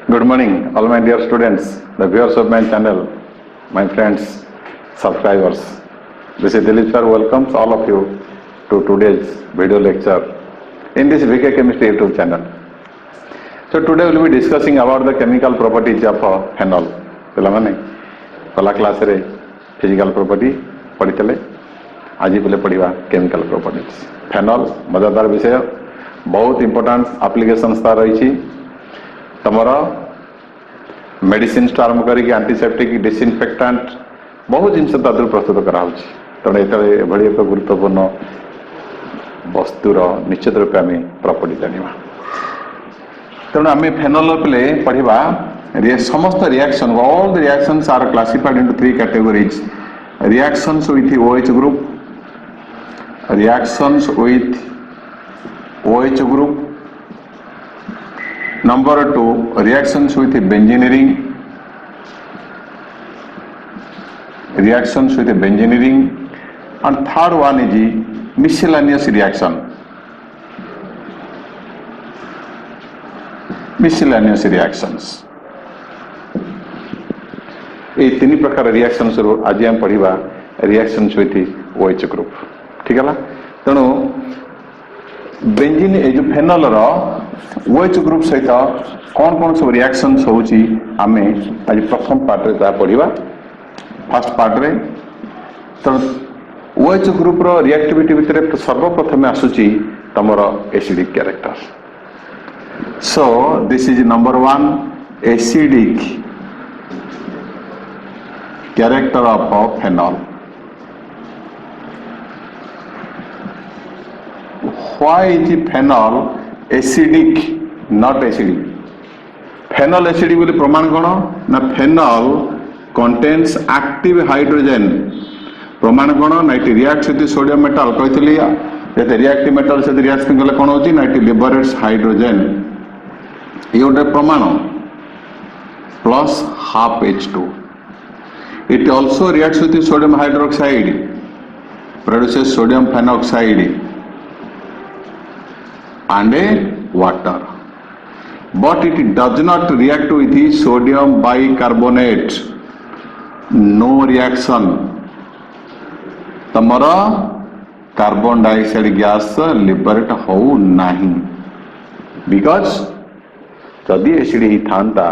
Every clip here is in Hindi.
Good morning, all my dear students, the viewers of my channel, my friends, subscribers. This is Dilip sir. Welcomes all of you to today's video lecture in this VK Chemistry YouTube channel. So today we will be discussing about the chemical properties of phenol. पिलामाने पहला क्लास रे फिजिकल प्रॉपर्टी पढ़ी आज बोले पढ़ा केमिकल प्रॉपर्टीज फेनल मजादार विषय बहुत इंपोर्टेंट एप्लिकेशंस तार रही तुमर मेडिसिन आरंभ करके एंटीसेप्टिक डिसइनफेक्टांट बहुत जिनस प्रस्तुत कराऊँ तेणु ये एक गुरुत्वपूर्ण वस्तुर निश्चित रूप आम प्रॉपर्टी जाना तेणु आम फेनल पे पढ़ा समस्त reaction all the reactions are classified into three categories reactions with OH group, reactions with OH group, number 2 reactions with benzene ring, reactions with benzene ring, and third one is miscellaneous reaction, miscellaneous reactions. ये तीन प्रकार रिएक्शन आज आम पढ़ा रिएक्शन विथ OH ग्रुप ठीक है तेणु बेंजीन जो फेनल OH ग्रुप सहित कौन कौन सब रिएक्शन होची आम आज प्रथम पार्ट रे पढ़ा फर्स्ट पार्ट रे तेणु OH ग्रुप रो रिएक्टिविटी भितर सर्वप्रथम आसूची तमर acidic character so this is number 1 acidic character of phenol. Why is phenol acidic, not acidic? Phenol acidic बोले प्रमाण कौन ना phenol contains active hydrogen प्रमाण कौन ना it reacts with sodium metal कहते जैसे रिएक्टिव मेटल से रिएक्शन कले कौन होची ना इट लिबरेट्स हाइड्रोजन ये गोटे प्रमाण plus half H2. It also reacts with sodium hydroxide, produces sodium phenoxide and water. But it does not react with sodium bicarbonate. No reaction. तमरा कार्बन डाइऑक्साइड गैस लिबरेट हो नहीं because जदि एसिड ही थांता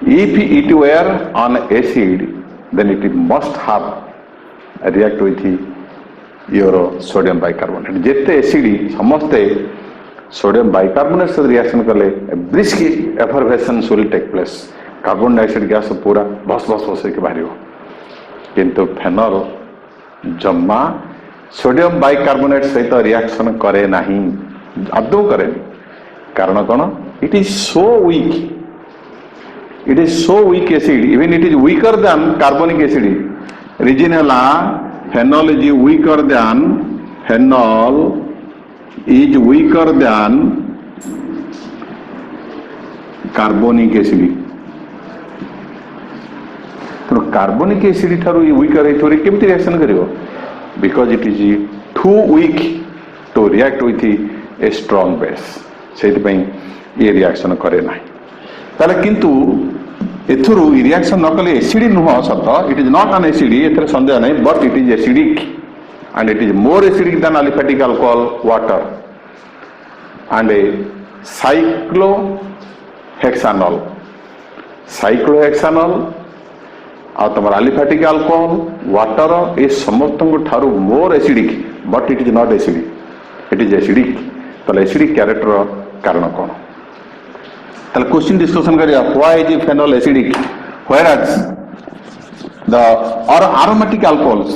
if it were on acid then it must have react with your sodium bicarbonate जिते एसिड समस्ते सोडियम बाइकार्बोनेट से रिएक्शन कले brisk effervescence will take place carbon dioxide gas पूरा भस भस भस के बाहर किंतु फेनल जम्मा सोडियम बाइकार्बोनेट सहित रिएक्शन करे नहीं आदौ करे कारण कौन it is so weak. It is so weak acid, even it is weaker than carbonic acid. Reason है phenol is weaker than carbonic acid. तो कार्बोनिक एसिड ठारू weaker है थोड़ी केमती रिएक्शन करियो because it is too weak to react with a strong base सेति पई ये रिएक्शन करे नाही ताले किंतु एथुरु रिएक्शन न कले एसिड नुह सत it is not an acid एथरे संदेह नहीं but it is acidic and it is more acidic than aliphatic alcohol water and a cyclohexanol आ तमर अलिफेटिक अल्कोहल वाटर ए समस्त ठारू more acidic but it is not acidic it is acidic तो एसिडिक कैरेक्टर कारण कौन क्वेश्चन डिस्कशन करिया why is phenol acidic whereas the aromatic alcohols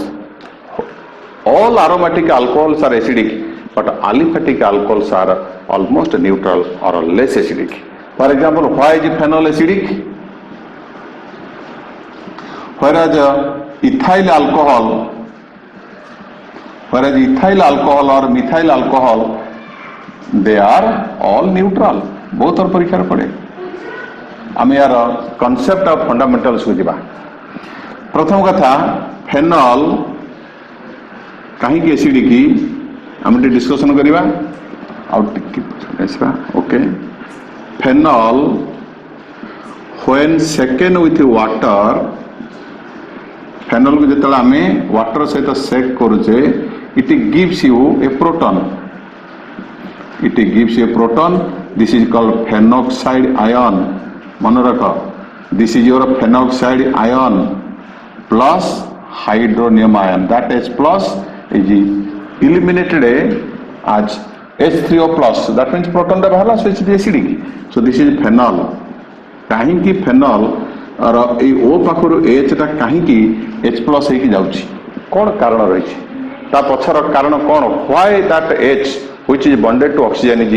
all aromatic alcohols are acidic but aliphatic alcohols are almost neutral or less acidic. For example, why is phenol acidic? Whereas ethyl alcohol or methyl alcohol they are all neutral. बहुत और परीक्षा पड़े आम यार कॉन्सेप्ट ऑफ फंडामेंटल्स को जीवा प्रथम कथा फेनल कहीं एसिडिक आम डिस्कशन करवा okay phenol when shaken with water phenol को जिते आम वाटर सहित सेक करुचे it gives you a proton it gives a proton this is called phenoxide ion मन रख this is your phenoxide ion plus hydronium ion that H plus is eliminated as H3O plus that means proton टा बाहरला so it's acidic so this is phenol कहीं फेनल और ए O पाखरु H टा कहीं H plus है कि जाउची कौन कारण रही ता पछर कारण कौन why that H which is bonded to oxygen is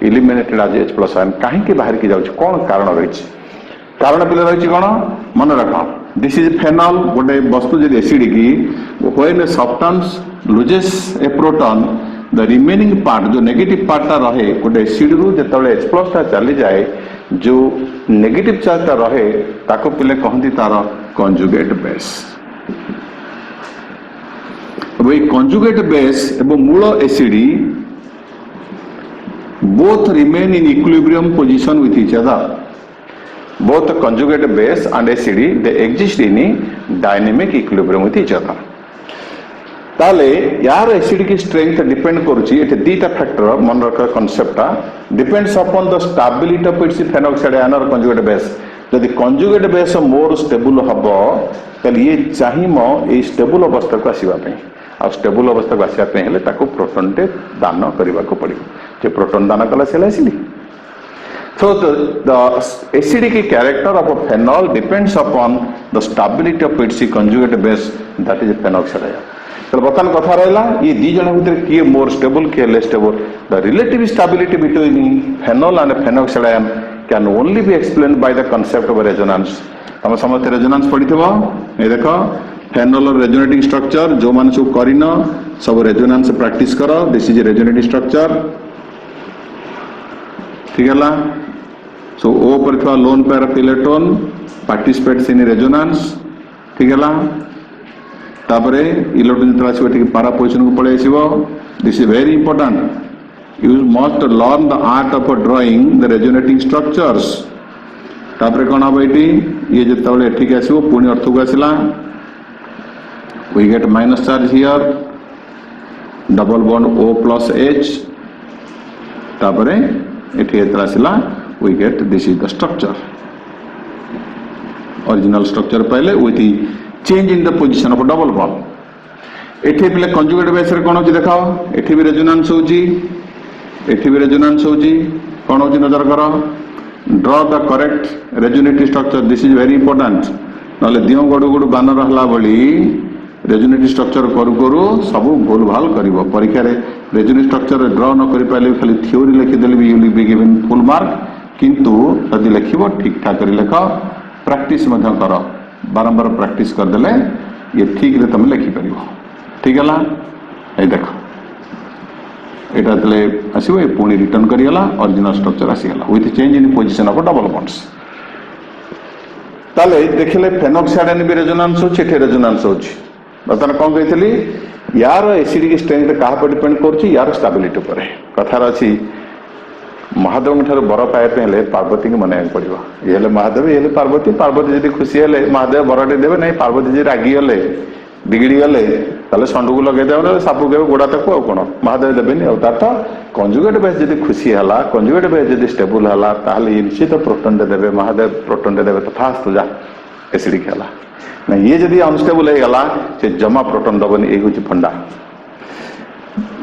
eliminated as H plus ion कहीं बाहर की जाउची कौन कारण रही कारण पिले रही कौन मन रख दिस इज फेनल गोटे वस्तु जब acidic when a substance loses A proton the remaining part जो नेगेटिव पार्टा रहे गोटे एसिड रु जिते H प्लस टा चली जाए जो नेगेटिव चार्जटा रहे ताको पिले कहती तार कंजुगेट बेस वही कंजुगेट बेस एवं मूल ACD both remain in equilibrium position with each other both the conjugate base and acid they exist in dynamic equilibrium with each other ताले यार एसिड की स्ट्रेंथ डिपेंड करूची एटे दीटा फैक्टर मन रख concept depends upon the stability of its phenoxide ion और कंजुगेट बेस यदि कंजुगेट बेस मोर स्टेबल हबो तले ये चाहिमो ए स्टेबल अवस्था को आसीबा पे आ स्टेबल अवस्था को आसीबा पे हेले ताको प्रोटॉन टे दान करबा को पड़िबो जे प्रोटॉन दान कला सेला acid So the acidic character of a phenol depends upon the stability of its conjugate base that is phenoxide ion. तो बर्तमान कथा रहा ये दी जन भितर किए मोर स्टेबल किए less stable the relative stability between phenol and phenoxide ion can only be explained by the concept of resonance तुम समस्त रेजोनेंस पढ़िथिबो ए देखो फेनॉल रेजोनेटिंग स्ट्रक्चर जो मान सब करिन सब रेजोनेंस प्रैक्टिस करो दिस इज रेजोनेटिंग स्ट्रक्चर ठीक है सो ओ पर थवा lone pair of electron participates in resonance ठीक है तापरे इलेक्ट्रॉन जतरा आसीबो ठीक पारा पोजीशन को पळे आसीबो this is very important you must learn the art of drawing the resonating structures तापरे कोन हबो एटी ये जतबळे एठी आसीबो पुणी अर्थ को आसीला we get minus charge here double bond O plus H तापरे एठी एतरा आसीला we get this is the structure original structure पहले with the change in the position of a double bond एठी पिले conjugate base रे कोन होची देखाओ एठी भी रेजोनेंस होची एठी भी रेजोनेंस होची कोन होची नजर करो draw the correct resonating structure this is very important नले दियो गडु गडु बान रहला बळी रेजोनेटिंग स्ट्रक्चर करू करू सब भूल भाल करिवो परीक्षा रे रेजोनेटिंग स्ट्रक्चर ड्रा न करि पाले खाली थ्योरी लिखि देले भी you will be given full mark किंतु यदि लिखिबो ठीक ठाक करि लेख प्रैक्टिस मध्य कर बारंबार प्रैक्टिस कर देले ये ठीक रे तुम लिखि परिवो ठीक हला ए देखो एटा तले आसीबो पुणी रिटर्न करियला ओरिजिनल स्ट्रक्चर आसीगला with change in position of double bonds ताले देखले फेनॉक्साइड आयन भी रेजोनेंस होछि एठे रेजोनेंस होछि बर्तमान कौन कही यार एसिडिक स्ट्रेंथ क्या डिपेंड कर यार स्टेबिलिटी पर कथार अच्छी महादेव ठार बर पाइबा पार्वती की मन पड़ो ये महादेव ये पार्वती पार्वती जी खुशी है महादेव बरटे देवे ना पार्वती जी रागिगले बिगिड़ी गले ताले षंड को लगे सापू के गोड़ा तक कौन महादेव देवेनि तार तो कंजुगेट बेस जब खुशी है कंजुगेट बेस जब स्टेबल है निश्चित प्रोटोन देवे महादेव प्रोटोन देवे तो फास्ट जा एसिडिक है ना ये जदि अनस्टेबल हो गला से जमा प्रोटोन दबनी ये हूँ फंडा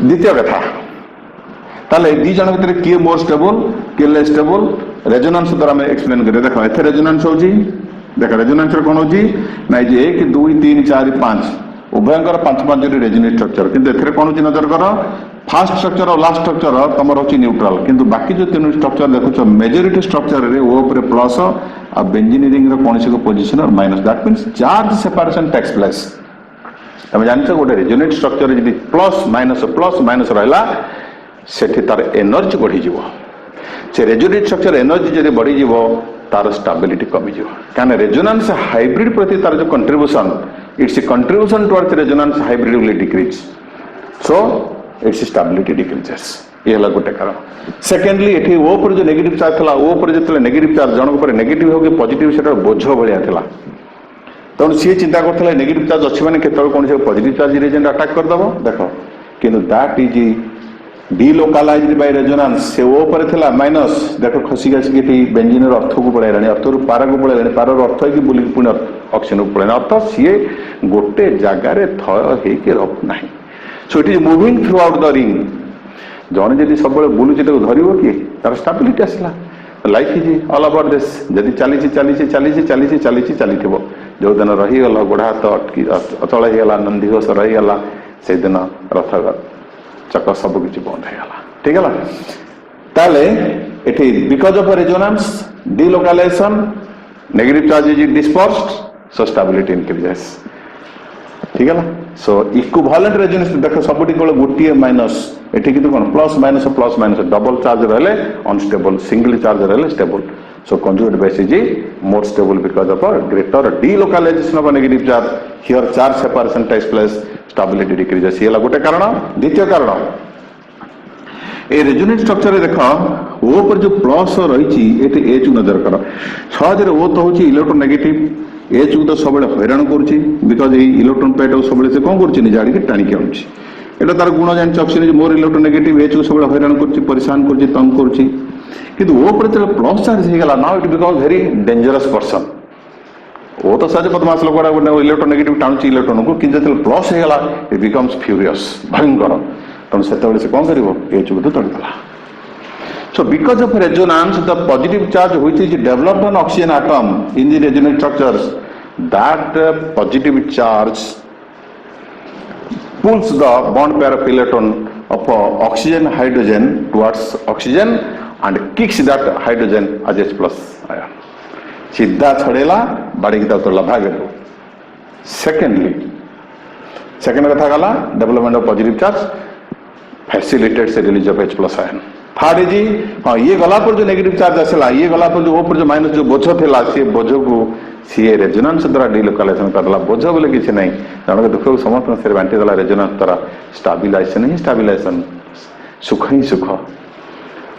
द्वितीय कथा ताले दी जन भितर किए मोर स्टेबल किए लेस स्टेबल रेजोनेंस द्वारा मैं एक्सप्लेन करें देखो एथे रेजोनेंस होजी देख रेजोनेंस कौन होजी ना जे 1 2 3 4 5 उभयंकर 5 जोड़ी रेजोनेट स्ट्रक्चर किंतु एथे कौन होजी नजर करो फास्ट स्ट्रक्चर और लास्ट स्ट्रक्चर तमर होची न्यूट्रल किंतु बाकी जो तीन स्ट्रक्चर देखो मेजॉरिटी स्ट्रक्चर रे ओ ऊपर प्लस आ बेंजीनियरिंग रो कोनसी को पोजीशन और minus that means charge separation takes place तमे जानछो गोटे रेजोनेट स्ट्रक्चर जदी प्लस माइनस रहला सेठी तार एनर्जी बढ़ी जीवो से रेजोनेट स्ट्रक्चर एनर्जी जदी बढ़ी जीवो तार स्टेबिलिटी कमी जीवो कान रेजोनेंस हाइब्रिड प्रति तार जो contribution it's a contribution towards resonance hybrid will decrease so its stability decreases ये गोटे कारण। सेकेंडली ये ओ पर जो नेगेटिव चार्ज था ओ पर जो नेगेटिव चार्ज जनक पर नेगेटिव हो कि पॉजिटिव से बोझ भाया था तेणु सी चिंता करते नेगेटिव चार्ज अच्छी मैंने केत कौन से पॉजिटिव चार्ज रिएजेंट अटैक करदेव देख कि दैट इज डिलोकालाइज्ड बाय रेजोनेंस से ओ पर थिला माइनस देख खसी खसी बेंजीन अर्थ को पड़ेगा अर्थ रू पारा को पड़ेगा पार अर्थ है कि बुल पुणी ऑक्सीजन को पड़ेगा अर्थ सी गोटे जगार थय होना so it is moving through out the ring जड़े जब सब बुलूची धर कि तार स्टाबिलिटी आसला life is all over this जदि चली चली चली चली चली चली जो दिन रहीगल गोड़ हाथ अटकी अचल होगा नंदीघोष रहीगला से दिन रथ चक सबकि बंद होगा ठीक है ताले इटी because of resonance delocalisation negative charge is dispersed so stability increases ठीक है सो इक्विवेलेंट रेजोनेंस देख सब गोटे माइनस एठी किंतु कौन प्लस माइनस डबल चार्ज रहे अनस्टेबल सिंगल चार्ज रहे stable so conjugate base is more stable because of greater delocalisation of negative charge here charge separation takes place stability decreases ये गोटे कारण। द्वितीय कारण ए रेजोनेंस स्ट्रक्चर देख ओ पर जो प्लस रही एच नजर कर सहज ओ तो हूँ इलेक्ट्रोनेगेटिव एच को तो सब हैरान करुच्ची बिकज इलेक्ट्रोन पेट सब कौन कर टाणिकी आनुची एटा तार गुण जानी ऑक्सीजन मोर इलेक्ट्रोनेगेटिव एच को सब हैरान कर परेशान कर तंग कर प्लस चार्ज होगा now it become very dangerous person वो तो सहज बदमाश लोक गोटे इलेक्ट्रोनेगेटिव टाणुची इलेक्ट्रोन को कि प्लस होगा इट बिकम्स फ्यूरियस भयंकर तेणु से कौन कर एच को तोड़देला So because of resonance, the positive charge which is developed on oxygen atom in the resonance structures, that positive charge pulls the bond pair of electron of oxygen hydrogen towards oxygen and kicks that hydrogen as H plus ion. सीधा छड़ेला बाड़ी की तरफ भागे दो। सेकेंड कथा गला development of positive charge facilitate से release of H plus ion। Third जी हाँ ये गला पर जो नेगेटिव चार्ज आसला ये गला पर जो ऊपर जो माइनस जो बोझ था सी बोझ को सी रेजोनेंस द्वारा डिलोकालाइजेशन करदेला बोझ बोले किसी नहीं जन दुख को समस्त से बांटी देला रेजोनेंस द्वारा स्टेबिलाइजेशन ही स्टेबिलाइजेशन सुख ही सुख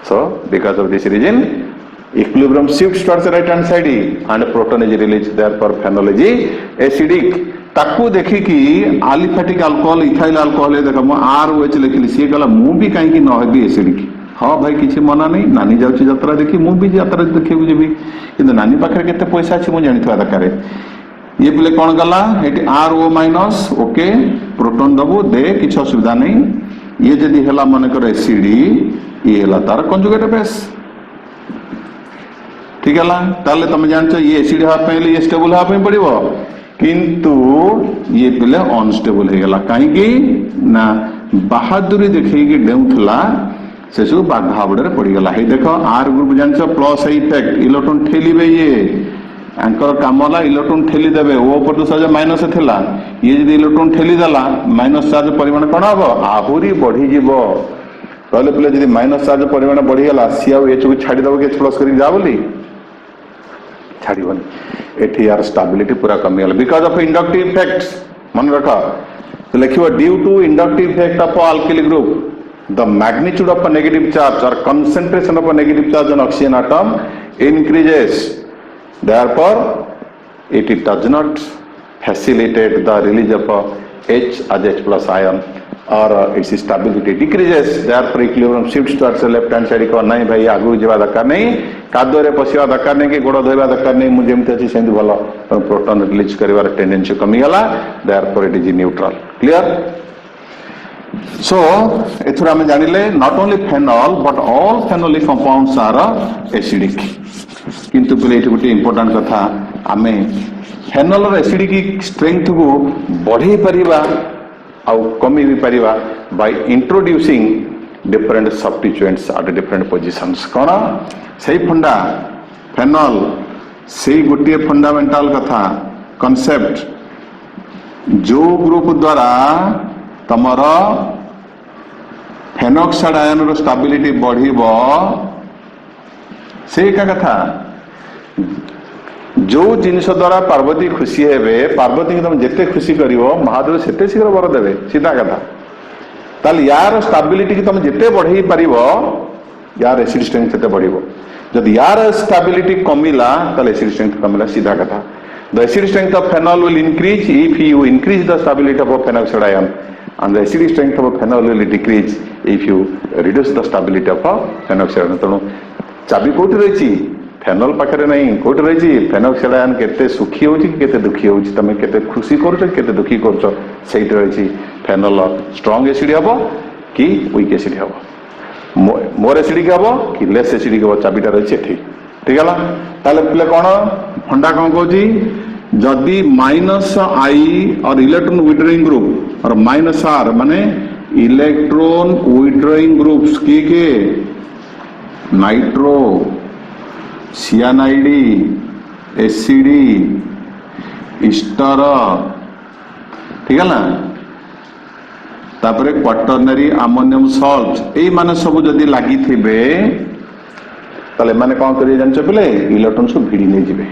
so because of this reason equilibrium shifts towards right hand side and proton is release therefore phenol is acidic ताकू देखी कि एलिफेटिक अल्कोहल इथाइल अल्कोहल देख मु ROH लिखिली सी कहला मु भी कहीं न हेबी एसिडिक हाँ भाई किसी मना नहीं नानी जाऊँ यात्रा देखी मुझे यात्रा देखा जी कि नानी पाखे केते पैसा अच्छी मुझे जानी दरकार ये बोले कौन गला ये RO माइनस ओके प्रोटॉन दबु दे किसी असुविधा नहीं ये जदि है मनकर एसिड ये है तार कंजुगेट बेस ठीक है ताले तुम जान ये एसिड हाँपाई ये स्टेबल हाँपाई पड़ो किंतु ये पिले अनस्टेबल हो गला कहीं ना बहादुरी देखी डेउला से सब बाघाबड़े पड़गला देख आर ग्रुप जान प्लस इफेक्ट इलेक्ट्रॉन ठेलिबे ये एंकर कामला इलेक्ट्रॉन ठेली देबे ओ पर तो सहज माइनस थिला ये जदि इलेक्ट्रॉन ठेली देला माइनस चार्ज परिमाण कौन हम आहुरी बढ़ी जीव कहले पिले जदि माइनस चार्ज परिमाण बढ़ीगला सी आउ एच को छाड़ीदेव एच प्लस कर जा बोली छाड़बनी एठी यार स्टेबिलिटी पूरा कमीगला बिकॉज ऑफ इंडक्टिव इफेक्ट्स मन रख तो लिखिबो due to inductive effect of alkyl group the magnitude of a negative charge or concentration of a negative charge on oxygen atom increases, therefore it does not facilitate the release of H as H plus ion or its stability decreases, therefore equilibrium shifts towards the left hand side को नहीं भाई आगू जावा दरकार नहीं कादो रे पसिवा दरकार नहीं कि गोड़ धोइबा दरकार नहीं मु जेमते अछि सेंति भलो प्रोटॉन रिलीज करिवार टेंडेंसी कमी गला therefore it is neutral clear। So, एथुरा में जानिले not only phenol but all phenolic compounds are acidic। किंतु पहले ये गोटे इम्पोर्टेंट कथा आमे फेनोल रो एसिडिक स्ट्रेंथ को बढ़े परिबा आउ कमी भी परिबा by introducing different substituents at different positions। कौन सही फंडा फेनोल सही गोटे फंडामेंटल कथा कॉन्सेप्ट जो ग्रुप द्वारा तमर फेनॉक्साइड आयन स्टेबिलिटी बढ़िबो से का कथा जो जिनस द्वारा पार्वती खुशी हेबे पार्वती तुम जिते खुशी करिवो महादेव सेते शीघ्र वर देवे सीधा कथा ताले यार स्टेबिलिटी की तुम जिते बढ़ई पारिबो यार एसिड स्ट्रेंथ सेते बढ़िबो जदि यार स्टेबिलिटी कमिला ताले एसिड स्ट्रेंथ कमिला सीधा कथा the acid strength of phenol will increase if you increase the stability of a phenoxide ion and the acid strength of a phenol will decrease if you reduce the stability of a phenoxide ion तेणु चाबी कोठी रहिछि फेनल पाखरे नहीं कोठी रहिछि फेनोक्साइड आयन केते सुखी होछि केते दुखी होछि तमे केते खुशी करूछ केते दुखी करूछ सेइट रहिछि फेनल स्ट्रांग एसिड हबो कि वीक एसिड हबो मोर एसिडिक हबो कि लेस एसिडिक हबो चाबीटा रहिछि एठी ठीक है ताले पिले कौन फंडा कौन कहूँ जदि माइनस आई और इलेक्ट्रॉन विड्रॉइंग ग्रुप और माइनस आर माने इलेक्ट्रॉन विड्रॉइंग ग्रुप्स के नाइट्रो सियानाइडी एसिडी इस्टर ठीक है ना तापरे क्वाटरनरी अमोनियम सॉल्ट एई माने सब जदि लागि थिबे ताले माने कौन करिए जानछ पिले इलेक्ट्रॉन सब भिड़ी नै जिवे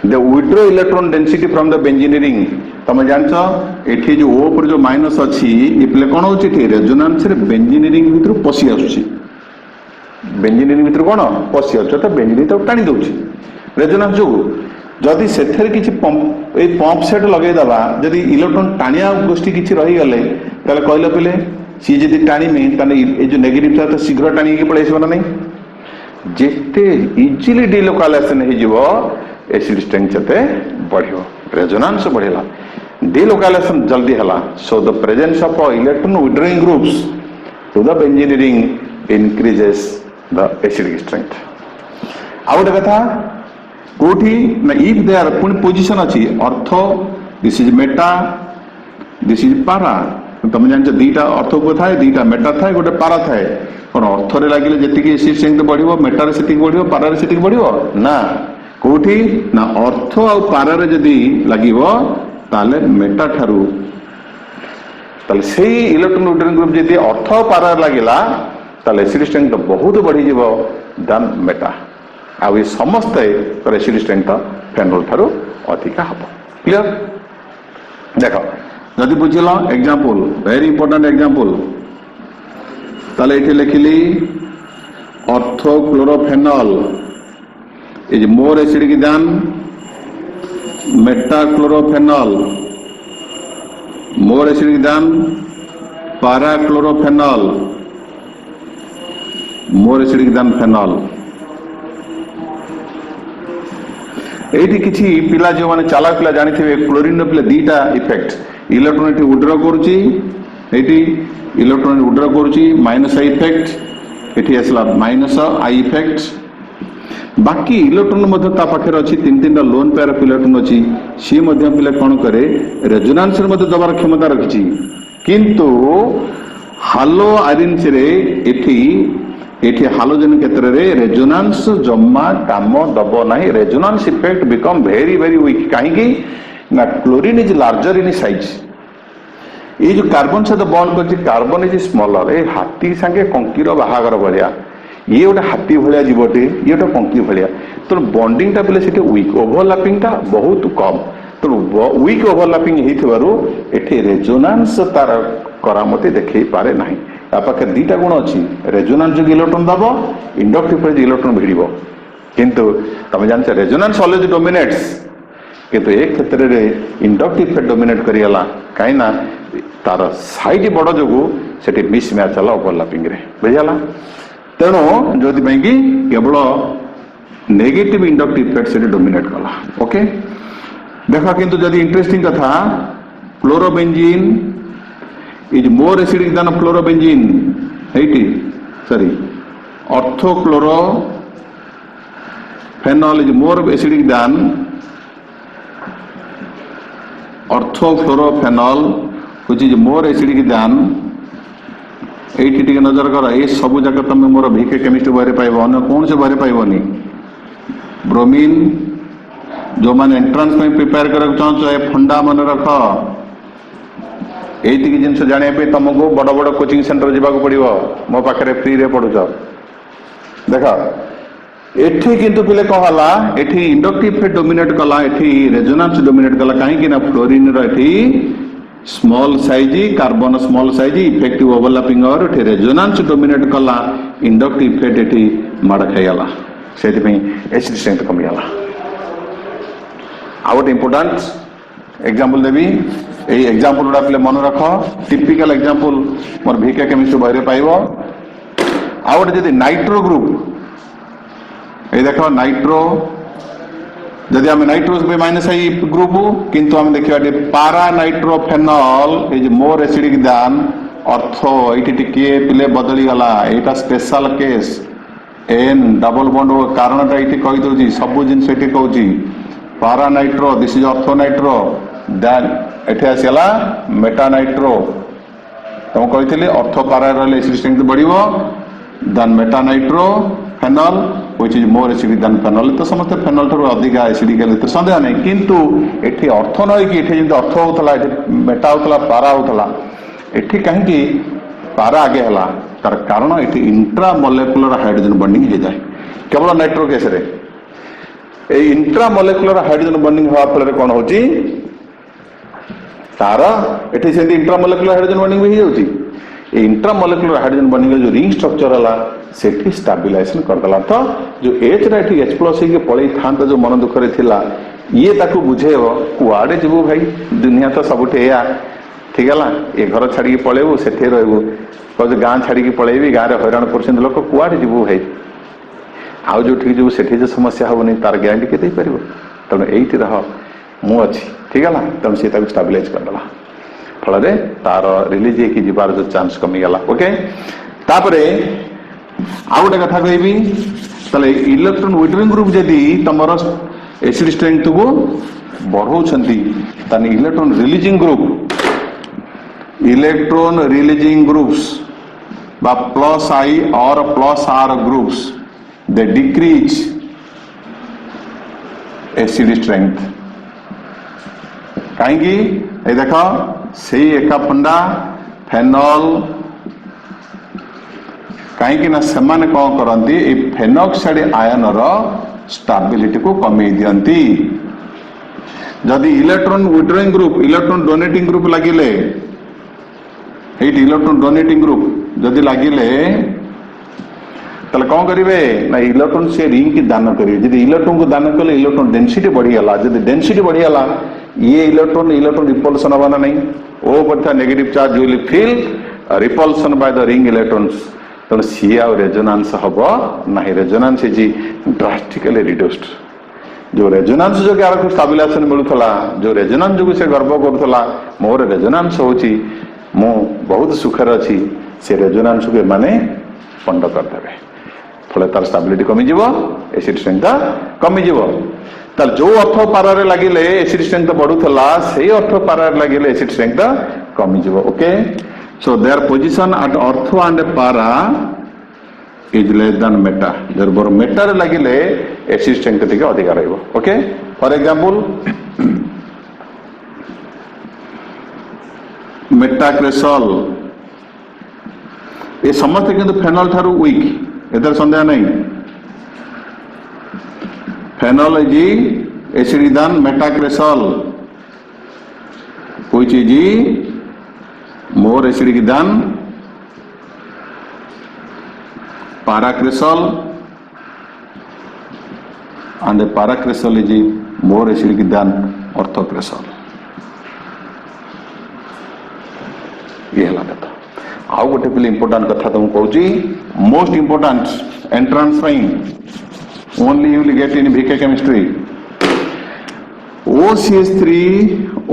the withdraw electron density from the benzene ring तमे जानछ एठी जो ओ पर जो माइनस अछि ए पिले कोन होछि थे रेजोनेंस रे बेंजीन रिंग भीतर पसी आछुछि बेंजीन रिंग भीतर कोन पसी आछ त बेंजीन तो टाणी दउछि रेजोनेंस जो जदि सेथर किछि पंप ए पंप सेट लगै दबा जदि इलेक्ट्रॉन टाणिया गोष्ठी किछि रहि गले ताले कहले पिले सी जदि टाणी में ताने ए जो नेगेटिव था तो शीघ्र टाणी के पळेसबो ना नहीं जेते इजिली डिलोकालाइजेशन हो जिवो एसिड स्ट्रेंथ सेते बढ़ियो रेजोनेंस बढ़िला डिलोकालाइजेशन जल्दी हला so the presence of electron withdrawing groups to the benzene ring increases the acidic strength आउट कथा कोठी ना इफ दे आर पुनी पोजीशन अछि ortho this is meta this is para तुम जान दीटा अर्थ को थाए दीटा मेटा थाए गोटे पारा थाए कौन अर्थरे लगे जी एसिड स्ट्रेंथ बढ़ियो मेटारे से बढ़ियो पारारे से बढ़ियो ना कोठी ना अर्थ आ पारारे जदि लागिवो ताले मेटा ठारू ताले सेही इलेक्ट्रॉन विड्रॉइंग ग्रुप जदि अर्थ आ पारारे लागिला ताले एसिड स्ट्रेंथ बहुत बढ़ी जीवो देन मेटा आ ये समस्त एसिड स्ट्रेंथ फेनोल ठारू अधिका हबो क्लियर देखो जदि बुझिल एग्जांपल वेरी इंपोर्टेंट एग्जांपल ताले एठी लिखिली orthochlorophenol is more acidic than metachlorophenol more acidic than parachlorophenol more acidic than phenol एठी किछि पिला जो माने चालाक पिला जानि थिबे क्लोरीन पिला दीटा इफेक्ट इलेक्ट्रॉन एठी विड्रॉ करूची एठी इलेक्ट्रॉन विड्रॉ करूची माइनस आई इफेक्ट एठी असला माइनस आई इफेक्ट बाकी इलेक्ट्रॉन मध्ये ता पाखर अछि तीन तीनटा लोन पेयर ऑफ इलेक्ट्रॉन अछि सी मध्ये पिला कोन करे रेजोनेंस मध्ये दबार क्षमता रखिछि किंतु हालो आयरन्स रे एठी एठी हालोजन क्षेत्र रे रेजोनेंस जम्मा काम दब नाही resonance effect become very very weak काहे कि ना chlorine is larger in size ये जो कार्बन सहित बॉन्ड करछि कार्बन इज स्मॉलर ए हाथी संगे कंकीर बाहागर भलिया ये गोटे हाथी भलिया जीवटे ये गोटे कंकी भलिया तो बॉन्डिंग टा पले सेटे वीक ओवरलैपिंग टा बहुत कम तो वीक ओवरलैपिंग हेथिबारु एठी रेजोनेंस तार करामती देखै पारे नाही ता पाखे दीटा गुण अछि रेजोनेंस जो इलेक्ट्रॉन दबो इंडक्टिव पे इलेक्ट्रॉन भिड़िबो किंतु तमे जानछ रेजोनेंस ऑलवेज डोमिनेट्स किंतु एक क्षेत्र रे इंडक्टिव पे डोमिनेट करियला काई ना तार साइड बड़ जोगु सेठी मिस मैच हला ओवरलैपिंग रे बुझियला तेणु जोदि बैंगी केवल नेगेटिव इंडक्टिव इफेक्ट से डोमिनेट कला ओके देखा किंतु जदि इंटरेस्टिंग कथा chlorobenzene is more acidic than fluorobenzene एटी sorry orthochlorophenol is more acidic than orthofluorophenol which is more acidic than एटी टिके नजर कर ए सब जगह तुम मोर भिके केमिस्ट्री बारे पाइबो अन्य कौन से बारे पाइबोनी ब्रोमीन जो माने एंट्रेंस में प्रिपेयर करक चाहछो ए फंडा मन रख एटी की जिंस जाने पे तुमको बड़ बड़ कोचिंग सेंटर जिबाक पड़िबो मो पाखरे फ्री रे पढुछ देखा एठी किंतु पिले कहला एठी इंडक्टिव पे डोमिनेट कला एठी रेजोनेंस डोमिनेट कला काहे कि ना फ्लोरीन रो एठी small size carbon small size effective overlapping और एठी रेजोनेंस डोमिनेट कला इंडक्टिव इफेक्ट एठी माड़ खाइगला से एसिड स्ट्रेंथ कमीगला आ गोटे इंपोर्टाट एग्जांपल देवी यही एग्जांपल गुड़ा पे मन रख टिपिकल एग्जांपल मोर भिके केमिस्ट्री बहरे पाइब आ गोटे जदि नाइट्रो ग्रुप ये देख नाइट्रो जदि आम नाइट्रोज माइनस आई ग्रुप किंतु आम देखा para nitrophenol is more acidic than ortho ये टिके पिले बदली गला यहाँ special case N double bond कारणटा ये कहीदे सब जिन कहूँ para nitro this is ortho nitro than एठी आसला मेटा नाइट्रो तुम कही अर्थो पारा एसिड स्ट्रेंथ बढ़िबो than meta nitro phenol which is more acidic than phenol तो समस्त फेनॉल ठाରୁ अधिका एसिडिक तो संदेह नहीं किंतु एठी अर्थ नई कि एठी जे अर्थ होतला एठी मेटा होतला पारा होतला एठी कहीं पारा आगे हला तार कारण एठी इंट्रा मॉलिक्यूलर हाइड्रोजन बॉन्डिंग हो जाए केवल नाइट्रो केस रे ए इंट्रा मॉलिक्यूलर हाइड्रोजन बॉन्डिंग होवा फल कौन होची तार एठी से इंट्रा मॉलिक्यूलर हाइड्रोजन बॉन्डिंग भी जाउची ए इंट्रा मॉलिक्यूलर हाइड्रोजन बॉन्डिंग जो रिंग स्ट्रक्चर हला सेठी स्टेबलाइजेशन कर दला तो जो एच रा एठी H+ के पळै थांत जो मन दुख रे थिला ये ताकू बुझेबो कुआडे जीवो भाई दुनिया तो सबुठे या ठीक है ये घर छाड़ी पळेबो सेठे रहबो कह गाँ छाड़ी पळेबी गाँ रे हैरान परसेंट लोक कुआडे जीवो भाई आउ जो ठीक जो सेठी जो समस्या होनी तार ग्यारंटी के दे परिबो तने एइति रह मु अछि ठीक है तने से ताकू स्टेबलाइज कर दला फल तार रिलीज होगी जीवार जो चांस कमीगला ओके तापरे आउ गोटे कथा कहबी तले इलेक्ट्रॉन विथड्रॉइंग ग्रुप जदि तमर एसिड स्ट्रेंथ को बढ़ाउछंती तने इलेक्ट्रॉन रिलीजिंग ग्रुप्स बा प्लस आई और plus R groups they decrease acid strength कहीं देख से एका फंडा फेनॉल कहीं सेमाने कौन करती फेनॉक्साइड आयन स्टेबिलिटी को कमी दियंती जदि electron withdrawing group electron donating group लगिले इलेक्ट्रॉन डोनेटिंग ग्रुप जदि लगिले ताले कौन करेंगे ना इलेक्ट्रॉन से रिंग की दान करेंगे जदि इलेक्ट्रॉन को दान कले इलेक्ट्रॉन डेंसिटी बढ़ीगला जदि डेंसिटी बढ़ीगला ये इलेक्ट्रॉन रिपल्सन हवा ना नहीं ओ पड़ता negative charge will feel repulsion by the ring electrons तेणु सी आ रेजोनेंस हम ना रेजोनेंस इज ड्रास्टिकली रिड्यूस्ड जो रेजोनेंस जो यार स्टेबलाइजेशन मिलूला जो रेजोनेंस जो से गर्व करूला मोर रेजोनेंस होची मु बहुत सुखर अच्छी से रेजोनेंस को माने पंड करदे फल तार स्टेबिलिटी कमिज एसिड स्ट्रेंथ कमिज तार जो अर्थ पारे लगिले एसिड स्ट्रेंथ बढ़ुला से अर्थ पारे लगिले एसिड स्ट्रेंथ कमिज okay so their position at ortho and para is less than meta जब मेटा रे लगिले एसिड स्ट्रेंथ टिके अधिक रहइबो ओके फॉर एग्जांपल मेटाक्रेसॉल ये समस्त किंतु फेनॉल ठारू वीक एतर संदेह नहीं phenol is acid than metacresol which is more acidic than paracresol and the paracresol is more acidic than orthocresol ये है कथा आउ गोटे पे इंपोर्टेंट कथा तुमको कहूँ most important entrance fine only you will get in बीके chemistry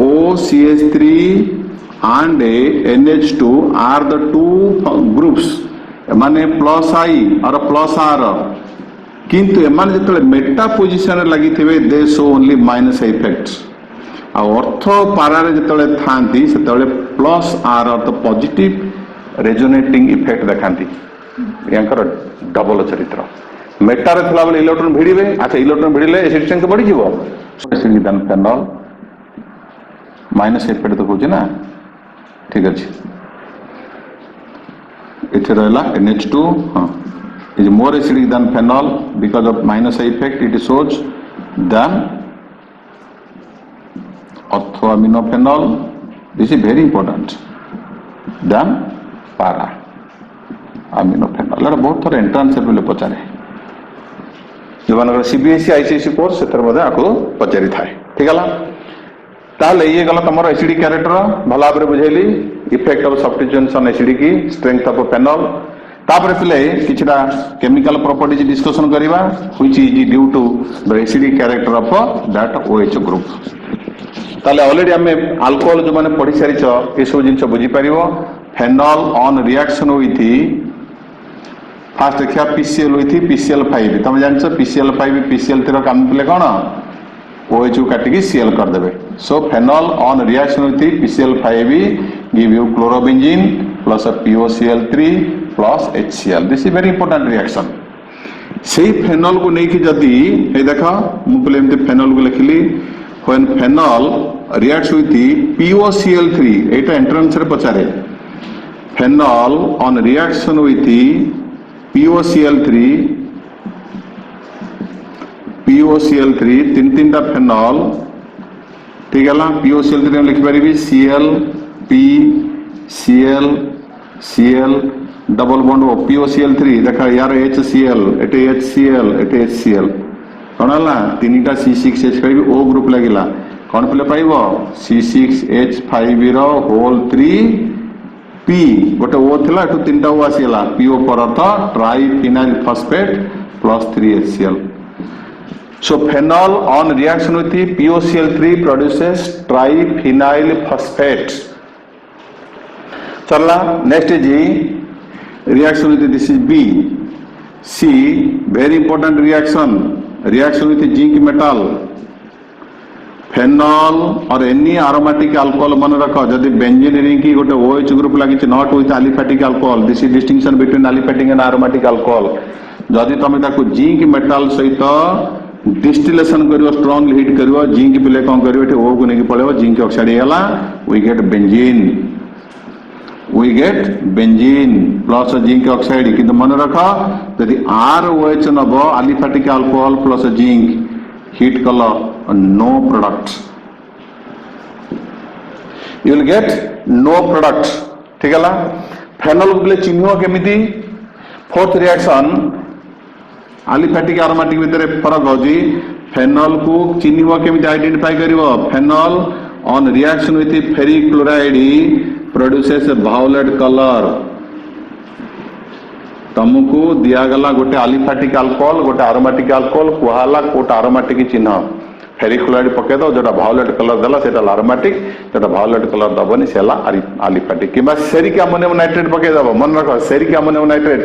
OCH3 and NH2 are the two groups माने प्लस आई और प्लस आर किंतु एमान जितले मेटा पोजिशन लगी थे they show only minus effects आ अर्थ पारारे जितले थांती सेतले plus R or the positive resonating effect देखांती यांकर डबल चरित्र मेटा रे थला बेले इलेक्ट्रॉन भिड़िबे अच्छा इलेक्ट्रॉन भिड़िले एसिड स्ट्रेंथ बढ़ी जीवो acid than phenol minus effect तो होची ना ठीक अछि इथे रहला NH2 is more acidic than phenol because of minus effect it shows than orthoaminophenol This is very important than para aminophenol. एटा बहुत थोड़ा एंट्रांस लेवल पचारे जो मानकर सीबीएसई आईसीएसई कोर्स सेतर मध्ये आको पचारि थाए ठीक हला ताले ये गला तमरो एसिडिक कैरेक्टर भला भाबरे बुझेली effect of substitution acidic strength of phenol तापर पिले किछटा केमिकल प्रॉपर्टीज डिस्कशन करिवा which is due to the acidic character of that OH group ताले ऑलरेडी हमें अल्कोहल जो माने पढी सारिछ ए सब जिंस बुझी परिवो phenol on reaction with first देखिया पीसीएल विथ पीसीएल5 तुम जानछ पीसीएल5 पीसीएल3 काम पिले कोन OH काटिकी Cl कर देबे so phenol on reaction with PCl5 give you chlorobenzene plus POCl3 plus HCl this is very important reaction सेही फेनॉल को नै कि जदी ए देखा मु पले एमते फेनॉल को लिखली when phenol reacts with POCl3 एटा एंट्रेंस रे पचारे phenol on reaction with POCl3 तीन टा फेनॉल ठीक है ना POCl3 में लिख पारिबी Cl P Cl Cl double bond O POCl3 देखा यार HCl एटे HCl एटे HCl कोन हला तीनटा C6H5 O ग्रुप लागिला कोन पले पाइबो C6H5 रो होल 3 P गोटे O थिला एटु तीनटा O आसीला PO पर त triphenyl phosphate plus 3HCl So phenol on reaction with the POCl3 produces triphenyl phosphate. चलना next is reaction with this is B. C very important reaction with the zinc metal. Phenol or any aromatic alcohol मन रखो जदि benzene ring की गोटे OH group लगी not with aliphatic alcohol. This is distinction between aliphatic and aromatic alcohol. जदि तमे ताको zinc metal सहित डिस्टिलेशन करियो स्ट्रांगली हीट करियो जिंक पिले कोन करियो एटे ओ को नेकी पळेबो जिंक ऑक्साइड हैला we get benzene plus zinc oxide किंतु मन रखा यदि ROH नबो aliphatic alcohol plus zinc heat कलो no product you will get no product ठीक हैला फेनॉल को चिन्ह केमिति फोर्थ रिएक्शन अलिफैटिक एरोमेटिक भितर फरक होजी फेनॉल को चिन्ह केमिति आइडेंटिफाई करिवो phenol on reaction with ferric chloride produces violet colour तुमको दिया गला गोटे अलिफैटिक अल्कोहल गोटे एरोमेटिक अल्कोहल कुहाला कोट एरोमेटिक चिन्ह फेरिक क्लोराइड पके दो जेटा वायलेट कलर देला सेटा एरोमेटिक जेटा वायलेट कलर दबनी सेला अलिफैटिक किबा सेरिक अमोनियम नाइट्रेट पके दबो मन रखो ceric ammonium nitrate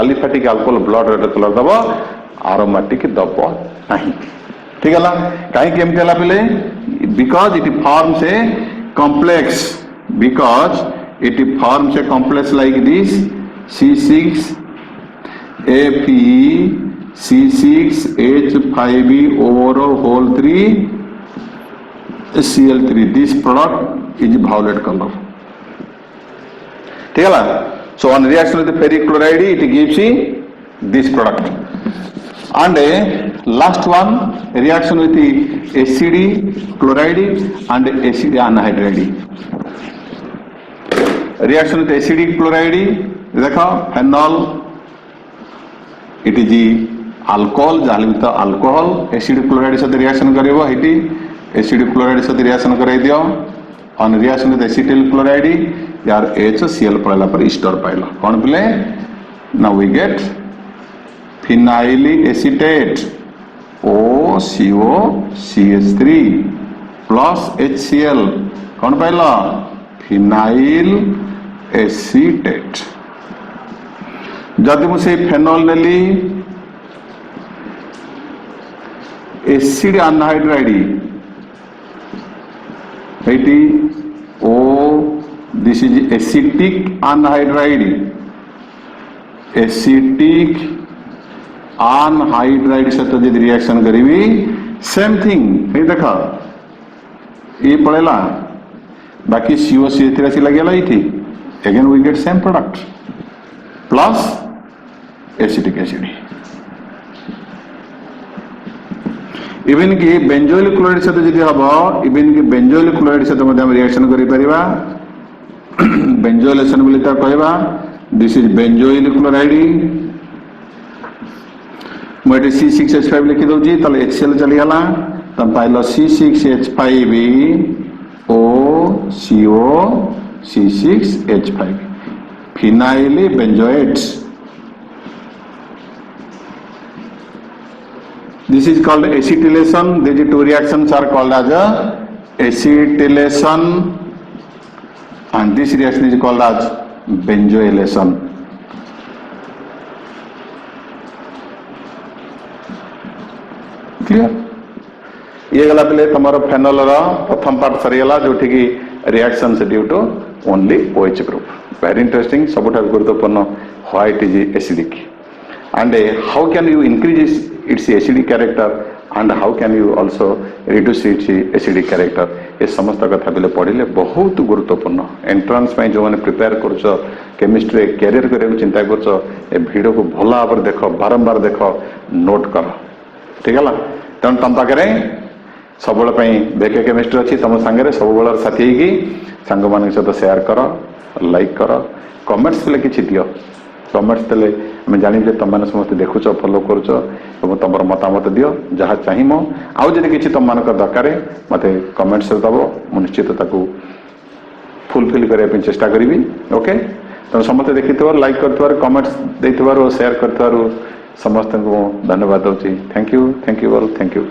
aliphatic alcohol blood red colour दबो एरोमेटिक दबो नहीं ठीक है ला काहे केम केला पिले because it forms a complex like this C6 Fe C6H5 over whole 3 Cl3 this product is violet color ठीक है ला so on reaction with the ferric chloride it gives this product and last one reaction with the acid chloride and acid anhydride reaction with acidic chloride देखो phenol it is अल्कोहल जाले तो अल्कोहल एसिड क्लोराइड साथ रिएक्शन करिवो हेटी एसिड क्लोराइड साथ रिएक्शन कराई दियो on reaction with acetyl chloride यार HCl पळला पर स्टर पाइला कोन पिले now we get phenyl acetate OCOCH3 plus HCl कोन पाइला फिनाइल एसीटेट जदि मु से फेनॉल नेली एसिड अनहाइड्राइड एटी ओ दिस इज एसिटिक अनहाइड्राइड सहित यदि रिएक्शन करी सेम थिंग देखा ये पड़ेला बाकी COCH3 लगे ये again we get same product plus acetic acid even कि बेंजोइल क्लोराइड सहित जदि हम इवन कि बेंजोइल क्लोराइड सहित रिएक्शन करि परिबा बेंजोइलेशन बोली ता कहबा दिस इज बेंजोइल क्लोराइड मुझे C6H5 लिखि दउची तले HCl चली गला तम पाइलो C6H5 OCO C6H5 phenyl benzoates. This is called acetylation. These two reactions are called as acetylation, and this reaction is called as benzoylation. Clear? ये गला पहले तुम्हारा फेनोल रा प्रथम पार्ट सरीगला जो कि reaction due to only OH group. Very interesting. सबुठ गुरुत्वपूर्ण why it is acidic and how can you increase its acidic character and how can you also reduce its acidic character. ये समस्त कथा बेले पढ़िले बहुत गुरुत्वपूर्ण. एंट्रांस में जो मैंने प्रिपेयर करछ केमिस्ट्री कैरियर करे चिंता करछ ए वीडियो को भला भाव देखो बारंबार देखो नोट कर. ठीक है तेणु तुम पाखे सब बेके केमिस्ट्री अच्छी तुम सांगे सब बेल साथी होगी सांग मान सहित सेयार कर लाइक कर कमेंट्स पे किसी दियो. कमेंट्स देले आम जानी तुम मैंने समस्त देखुच फॉलो करुच तुम मतामत दियो जहाँ चाहिए आउ जब किसी तुम मान दरकार मत कमेंट्स दब मु निश्चित फुलफिल करने चेष्टा करी. ओके तुम समस्त देखी लाइक कर कमेंट्स देर सेयार कर समस्त को धन्यवाद दूसरी. Thank you all. Thank you.